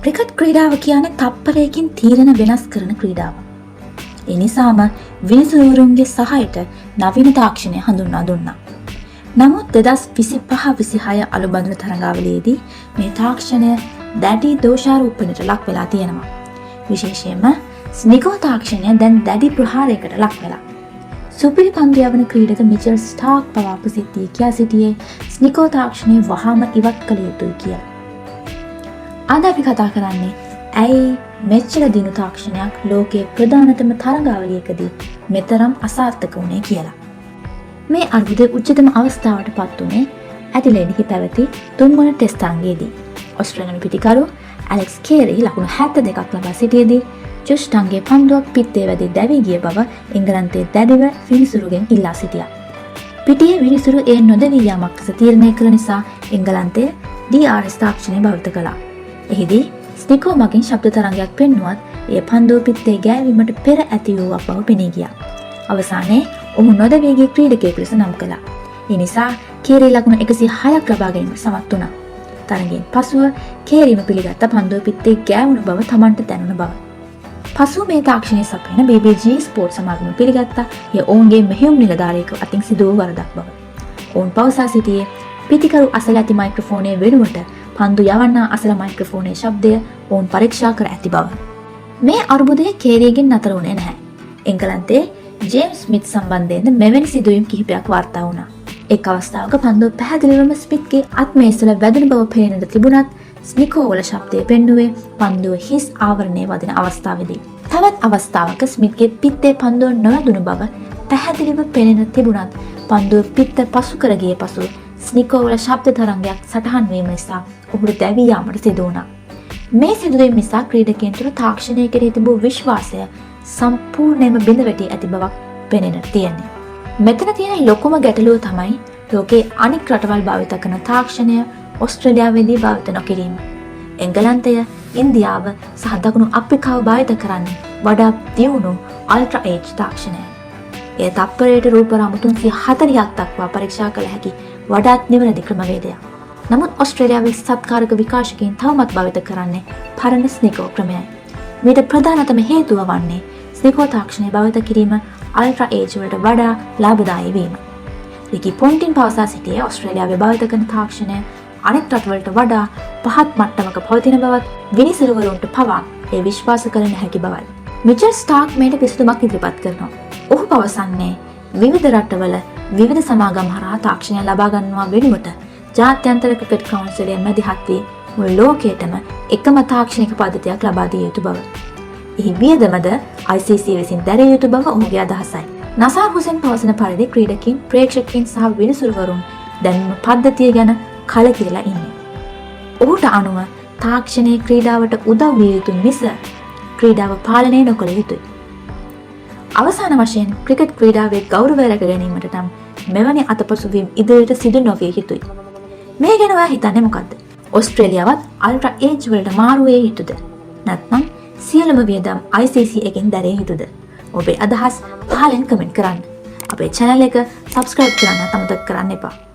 Cricket ක්‍රීඩාව කියන්නේ තප්පරයකින් තීරණ වෙනස් කරන ක්‍රීඩාවක්. ඒ නිසාම විනිසුරුවරුන්ගේ සහයට නවීන තාක්ෂණය හඳුන්වා දුන්නා. නමුත් 2025-26 අලුබඳුන තරඟාවලියේදී මේ තාක්ෂණය දැඩි දෝෂාරෝපණයට ලක් වෙලා තියෙනවා. විශේෂයෙන්ම ස්නිකෝ තාක්ෂණය දැන් දැඩි ප්‍රහාරයකට ලක් වෙලා. සුපිරි පන්දු යවන ක්‍රීඩක මිචෙල් ස්ටාර්ක් පවා ප්‍රසිද්ධියේ කියා සිටියේ ස්නිකෝ තාක්ෂණය වහාම ඉවත් කළ යුතුයි කියලා. අද අපි කතා කරන්නේ ඇයි මෙච්චර දිනු තාක්ෂණයක් ලෝකයේ ප්‍රධානතම තරඟාවලියකදී මෙතරම් අසාර්ථක වුණේ කියලා. මේ අර්බුදයේ උච්චතම අවස්ථාවට පත් වුණේ ඇඩිලේඩ්හි පැවති තුන්වන ටෙස්ට් තරඟයේදී. ඔස්ට්‍රේලියානු පිටිකරු ඇලෙක්ස් කේරි ලකුණු 72ක් ලබා සිටියේදී ජොෂ් ටන්ගේ පන්දුවක් පිත්තේ වැදී දැවී ගිය බව එංගලන්තයේ දැඩිව විනිසුරුගෙන් ඉල්ලා සිටියා. පිටියේ විනිසුරු ඒ නොදැවී යාමක් ලෙස තීරණය කළ නිසා එංගලන්තයේ DRS තාක්ෂණය භාවිත කළා. එහිදී ස්නිකෝ මගින් ශබ්ද තරංගයක් පෙන්නුවත් එය පන්දුව පිත්තේ ගෑවීමට පෙර ඇති වූ බව පෙනී ගියා. අවසානයේ ඔහු නොදැවී ගිය ක්‍රීඩකයෙකු ලෙස නම් කළා. ඒ නිසා කේරි ලකුණු 106ක් ලබා ගැනීමට සමත් වුණා. තරගයෙන් පසුව කේරිම පිළිගත්ත පන්දුව පිත්තේ ගෑවුණු බව Tamanට දැනුණ බව. පසුව මේ තාක්ෂණය සපයන BBC ස්පෝර්ට් සමාගම පිළිගත්තා එය ඔවුන්ගේ මෙහෙයුම් නිලධාරියෙකු අතින් සිදු වූ වරදක් බව. ඔවුන් පවසා සිටියේ පිටිකරු අසල ඇති මයික්‍රොෆෝනයේ වෙනුවට පන්දු යවන්නා අසල මයික්‍රොෆෝනයේ ශබ්දය ඔවුන් පරීක්ෂා කර ඇති බව. මේ අර්බුදය කේරිගෙන් නතර වුණේ නැහැ. එංගලන්තයේ ජේම්ස් ස්මිත් සම්බන්ධයෙන් මෙවැනි සිදුවීම් කිහිපයක් වාර්තා වුණා. එක් අවස්ථාවක පන්දුව පැහැදිලිවම ස්මිත්ගේ අත්මේසල වැදුණු බව පේනට තිබුණත් ස්නිකෝ වල ශබ්දය පෙන්නුවේ පන්දුව හිස් ආවරණයේ වදින අවස්ථාවේදී. තවත් අවස්ථාවක ස්මිත්ගේ පිත්තේ පන්දුව නොවැදුණු බව පැහැදිලිව පෙනෙන තිබුණත් පන්දුව පිත්ත පසු කර ගිය පසු ස්නිකෝ වල ශබ්ද තරංගයක් සටහන් වීම නිසා ඔහුට දැවී යාමට සිදු වුණා. මේ සිදුවීම නිසා ක්‍රීඩකයන් තුළ තාක්ෂණය කෙරෙහි තිබූ විශ්වාසය සම්පූර්ණයෙන්ම බිඳ වැටී ඇති බවක් පෙනෙන්නට තියෙනවා. මෙතන තියෙන ලොකුම ගැටලුව තමයි ලෝකයේ අනෙක් රටවල් භාවිත කරන තාක්ෂණය ඔස්ට්‍රේලියාවේදී භාවිත නොකිරීම. එංගලන්තය, ඉන්දියාව සහ දකුණු අප්‍රිකාව භාවිත කරන්නේ වඩා දියුණු අල්ට්‍රා ඒජ් තාක්ෂණය. එය තප්පරයට රූපරාමු 340ක් දක්වා පරීක්ෂා කළ හැකි වඩාත් නිවැරදි ක්‍රමවේදයක්. නමුත් ඔස්ට්‍රේලියාවේ සත්කාරක විකාශකයන් තවමත් භාවිත කරන්නේ පරණ ස්නිකෝ ක්‍රමයයි. මේට ප්‍රධානතම හේතුව වන්නේ ස්නිකෝ තාක්ෂණය භාවිත කිරීම අල්ට්‍රා ඒජ් වලට වඩා ලාභදායී වීම. රිකි පොන්ටින් පවසා සිටියේ ඔස්ට්‍රේලියාවේ භාවිත කරන තාක්ෂණය අනෙක් රටවලට වඩා පහත් මට්ටමක පවතින බවත් විනිසුරුවරුන්ට පවා ඒ විශ්වාස කළ නොහැකි බවයි. මිචෙල් ස්ටාර්ක් මේට පිළිතුරක් ඉදිරිපත් කරනවා. ඔහු පවසන්නේ විවිධ රටවල විවිධ සමාගම් හරහා තාක්ෂණය ලබා ගන්නවා වෙනුවට ජාත්‍යන්තර ක්‍රිකට් කවුන්සිලය මැදිහත් වී මුළු ලෝකයටම එකම තාක්ෂණික පද්ධතියක් ලබා දිය යුතු බව. එහි වියදමද ICC විසින් දැරිය යුතු බව ඔහුගේ අදහසයි. නසාර් හුසෙන් පවසන පරිදි ක්‍රීඩකින්, ප්‍රේක්ෂකයන් සහ විනිසුරුවරුන් දැන් පද්ධතිය ගැන කලකිරලා ඉන්නේ. ඔහුට අනුව තාක්ෂණයේ ක්‍රීඩාවට උදව් විය යුතු මිස ක්‍රීඩාව පාලනය නොකළ යුතුයි. අවසාන වශයෙන් ක්‍රිකට් ක්‍රීඩාවේ ගෞරවය රැක ගැනීමට නම් මෙවැනි අතපසුවීම් ඉදිරියට සිදු නොවිය යුතුයි. මේ ගැන ඔයා හිතන්නේ මොකද්ද? ඔස්ට්‍රේලියාවත් අල්ට්‍රා ඒජ් වලට මාරු වේ යුතුද? නැත්නම් සියලුම වියදම් ICC එකෙන් දැරිය යුතුද? ඔබේ අදහස් පහලින් කමෙන්ට් කරන්න. අපේ channel එක subscribe කරන්න අමතක කරන්න එපා.